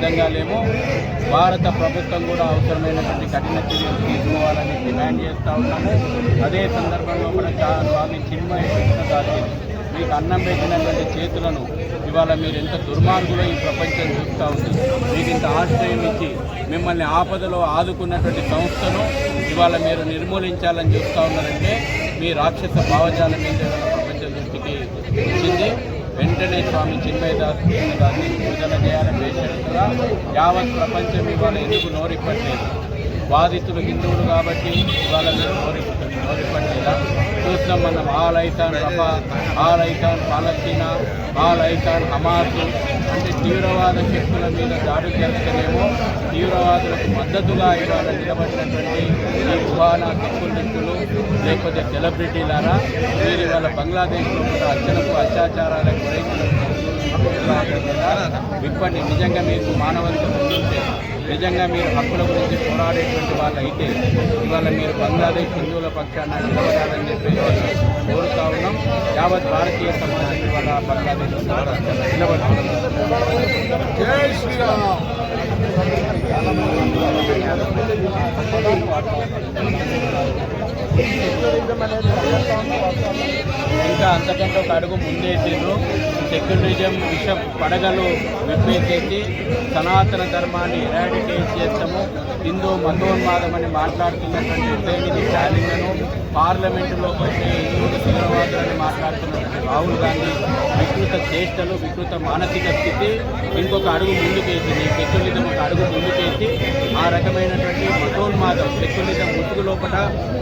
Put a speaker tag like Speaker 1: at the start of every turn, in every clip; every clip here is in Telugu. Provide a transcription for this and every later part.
Speaker 1: సిద్ధంగా లేము. భారత ప్రభుత్వం కూడా అవసరమైనటువంటి కఠిన చర్యలు తీసుకోవాలని డిమాండ్ చేస్తూ ఉన్నాము. అదే సందర్భంలో కూడా స్వామి చిన్మయ కృష్ణ గారికి మీకు అన్నం పెట్టినటువంటి చేతులను ఇవాళ మీరు ఎంత దుర్మార్గులో ఈ ప్రపంచం చూస్తూ ఉంది. మీకు ఇంత ఆశ్రయం ఇచ్చి మిమ్మల్ని ఆపదలో ఆదుకున్నటువంటి సంస్థను ఇవాళ మీరు నిర్మూలించాలని చూస్తూ ఉన్నారంటే మీ రాక్షస భావజాలం మీద ప్రపంచం దృష్టికి వచ్చింది. వెంటనే స్వామి చిన్మయదాస్ గారిని విడుదల చేయాలని పేషెంట్గా యావత్ ప్రపంచం ఇవాళ ఎందుకు నోరిప్పట్లేదు? బాధితులు హిందువులు కాబట్టి ఇవాళ మీరు నోరిప్పట్లేదా? చూస్తాం మనం ఆల్ ఐకాన్ రఫా, ఆల్ ఐకాన్ పాలస్తీనా, ఆల్ ఐకాన్ హమాస్ అంటే తీవ్రవాద శక్తుల మీద దాడులు చేస్తేనేమో తీవ్రవాదులకు మద్దతుగా ఇవాళ నిలబడినటువంటి ఈ కుహానా సెక్యులరిస్టులు లేకపోతే సెలబ్రిటీలారా మీరు ఇవాళ బంగ్లాదేశ్లో కూడా అత్యనపు అత్యాచారాలకు విప్పండి. నిజంగా మీకు మానవత్వం ఉంటే, నిజంగా మీరు హక్కుల గురించి పోరాడేటువంటి వాళ్ళు అయితే ఇవాళ మీరు బంగ్లాదేశ్ హిందువుల పక్షాన నిలబడాలని చెప్పి కోరుతా ఉన్నాం. యావత్ భారతీయ సమాజం ఇవాళ బంగ్లాదేశ్ నిలబడుతున్నాం. జై శ్రీరామ్. ఇంకా అంతకంటే ఒక అడుగు ముందేసారు. సెక్యులరిజం విష పడగలు విప్పేసేసి సనాతన ధర్మాన్ని ఎరాడికేట్ చేస్తాము, హిందూ మతోన్మాదం అని మాట్లాడుతున్నటువంటి ఉదయనిధి స్టాలిన్లను, పార్లమెంటులో వచ్చి హిందువులు తీవ్రవాదులని మాట్లాడుతున్నటువంటి రాహుల్ గాంధీ వికృత చేష్టలు, వికృత మానసిక స్థితి ఇంకొక అడుగు ముందుకేసింది. సెక్యులరిజం ఒక అడుగు ముందుకేసి ఆ రకమైనటువంటి మతోన్మాదం సెక్యులరిజం ముసుగు లోపల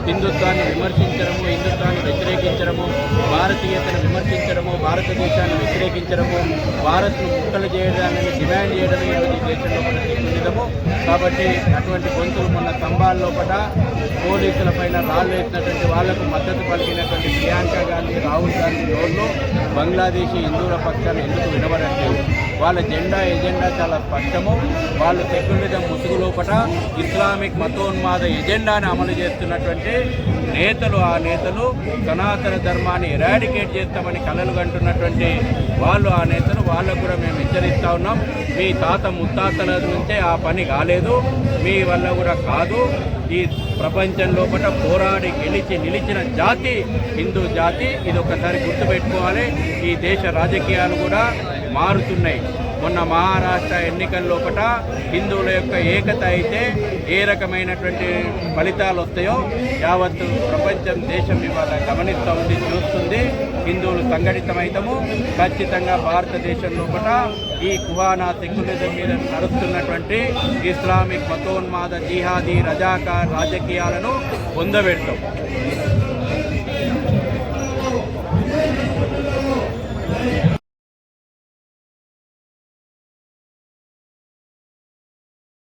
Speaker 1: హిందుత్వాన్ని విమర్శించడము, హిందుత్వాన్ని వ్యతిరేకించడము, భారతీయతను విమర్శించడము, భారతదేశాన్ని వ్యతిరేకించడము, భారత్ను ముక్కలు చేయడాన్ని డిమాండ్ చేయడమే ఈ దేశంలో మన సెక్యులరిజము. కాబట్టి అటువంటి గొంతులు మొన్న స్తంభాల లోపల పోలీసుల పైన రాళ్ళు వేసినటువంటి వాళ్లకు మద్దతు పలికినటువంటి ప్రియాంక గాంధీ, రాహుల్ గాంధీ నోళ్ళు బంగ్లాదేశీ హిందువుల పక్షాన్ని ఎందుకు వినబడట్లేదు? వాళ్ళ ఎజెండా చాలా స్పష్టము. వాళ్ళు సెక్యులరిజం ముసుగు లోపల ఇస్లామిక్ మతోన్మాద ఎజెండాని అమలు చేస్తున్నటువంటి నేతలు. ఆ నేతలు సనాతన ధర్మాన్ని ఎరాడికేట్ చేస్తామని కలలు కంటున్నటువంటి వాళ్ళు, ఆ నేతలు వాళ్ళకు కూడా మేము హెచ్చరిస్తూ ఉన్నాం. మీ తాత ముత్తాతల నుంచే ఆ పని కాలేదు, మీ వల్ల కూడా కాదు. ఈ ప్రపంచం లోపల పోరాడి గెలిచి నిలిచిన జాతి హిందూ జాతి. ఇది ఒకసారి గుర్తుపెట్టుకోవాలి. ఈ దేశ రాజకీయాలు కూడా మారుతున్నాయి. మొన్న మహారాష్ట్ర ఎన్నికల లోపల హిందువుల యొక్క ఏకత అయితే ఏ రకమైనటువంటి ఫలితాలు వస్తాయో యావత్తు ప్రపంచం దేశం ఇవాళ గమనిస్తూ ఉంది, చూస్తుంది. హిందువులు సంఘటితమైతము. ఖచ్చితంగా భారతదేశం లోపల ఈ కుహానా సెక్యులరిజం మీద నడుస్తున్నటువంటి ఇస్లామిక్ మతోన్మాద జిహాదీ రజాకార్ రాజకీయాలను పొందబెడతాం.